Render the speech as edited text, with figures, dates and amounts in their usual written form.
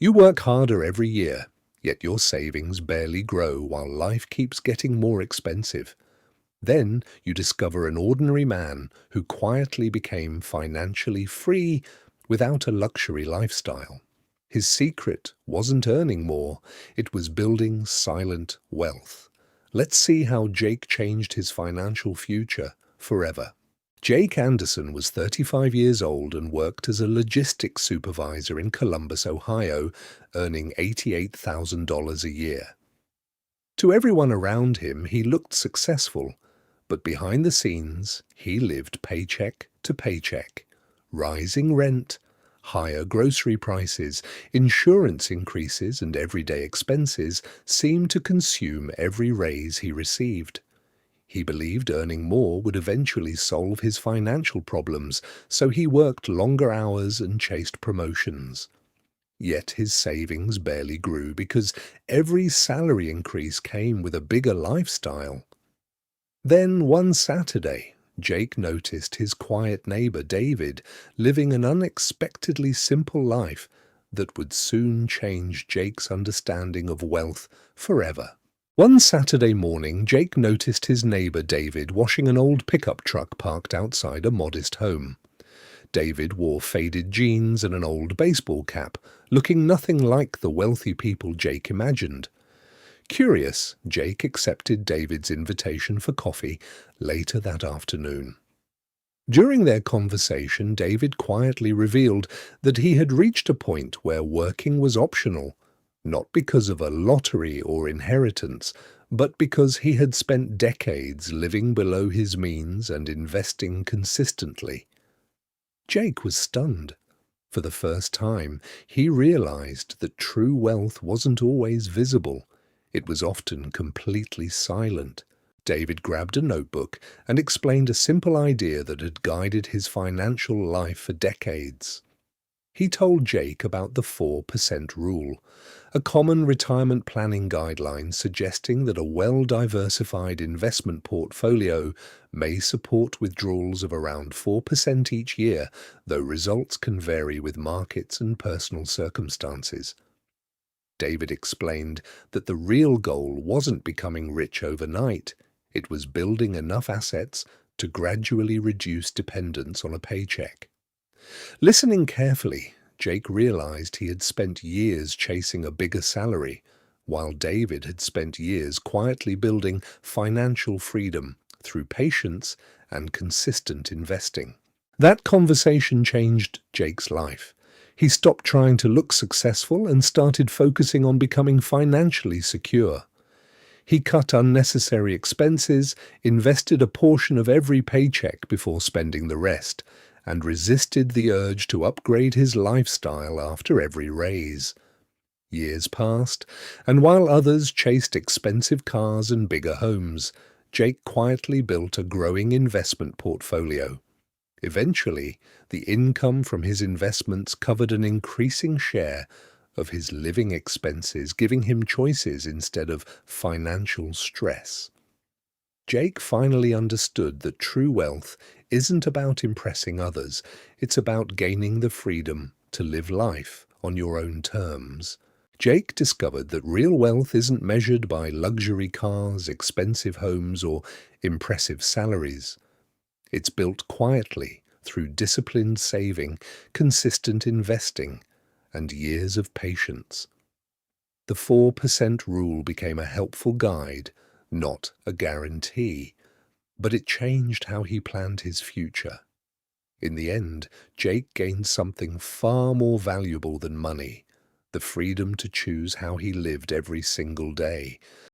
You work harder every year, yet your savings barely grow while life keeps getting more expensive. Then you discover an ordinary man who quietly became financially free without a luxury lifestyle. His secret wasn't earning more, it was building silent wealth. Let's see how Jake changed his financial future forever. Jake Anderson was 35 years old and worked as a logistics supervisor in Columbus, Ohio, earning $88,000 a year. To everyone around him, he looked successful, but behind the scenes, he lived paycheck to paycheck. Rising rent, higher grocery prices, insurance increases, and everyday expenses seemed to consume every raise he received. He believed earning more would eventually solve his financial problems, so he worked longer hours and chased promotions. Yet his savings barely grew because every salary increase came with a bigger lifestyle. Then one Saturday, Jake noticed his quiet neighbor David living an unexpectedly simple life that would soon change Jake's understanding of wealth forever. One Saturday morning, Jake noticed his neighbor David washing an old pickup truck parked outside a modest home. David wore faded jeans and an old baseball cap, looking nothing like the wealthy people Jake imagined. Curious, Jake accepted David's invitation for coffee later that afternoon. During their conversation, David quietly revealed that he had reached a point where working was optional, not because of a lottery or inheritance, but because he had spent decades living below his means and investing consistently. Jake was stunned. For the first time, he realized that true wealth wasn't always visible. It was often completely silent. David grabbed a notebook and explained a simple idea that had guided his financial life for decades. He told Jake about the 4% rule, a common retirement planning guideline suggesting that a well-diversified investment portfolio may support withdrawals of around 4% each year, though results can vary with markets and personal circumstances. David explained that the real goal wasn't becoming rich overnight. It was building enough assets to gradually reduce dependence on a paycheck. Listening carefully, Jake realized he had spent years chasing a bigger salary, while David had spent years quietly building financial freedom through patience and consistent investing. That conversation changed Jake's life. He stopped trying to look successful and started focusing on becoming financially secure. He cut unnecessary expenses, invested a portion of every paycheck before spending the rest, and resisted the urge to upgrade his lifestyle after every raise. Years passed, and while others chased expensive cars and bigger homes, Jake quietly built a growing investment portfolio. Eventually, the income from his investments covered an increasing share of his living expenses, giving him choices instead of financial stress. Jake finally understood that true wealth isn't about impressing others, it's about gaining the freedom to live life on your own terms. Jake discovered that real wealth isn't measured by luxury cars, expensive homes, or impressive salaries. It's built quietly through disciplined saving, consistent investing, and years of patience. The 4% rule became a helpful guide, not a guarantee, but it changed how he planned his future. In the end, Jake gained something far more valuable than money, the freedom to choose how he lived every single day.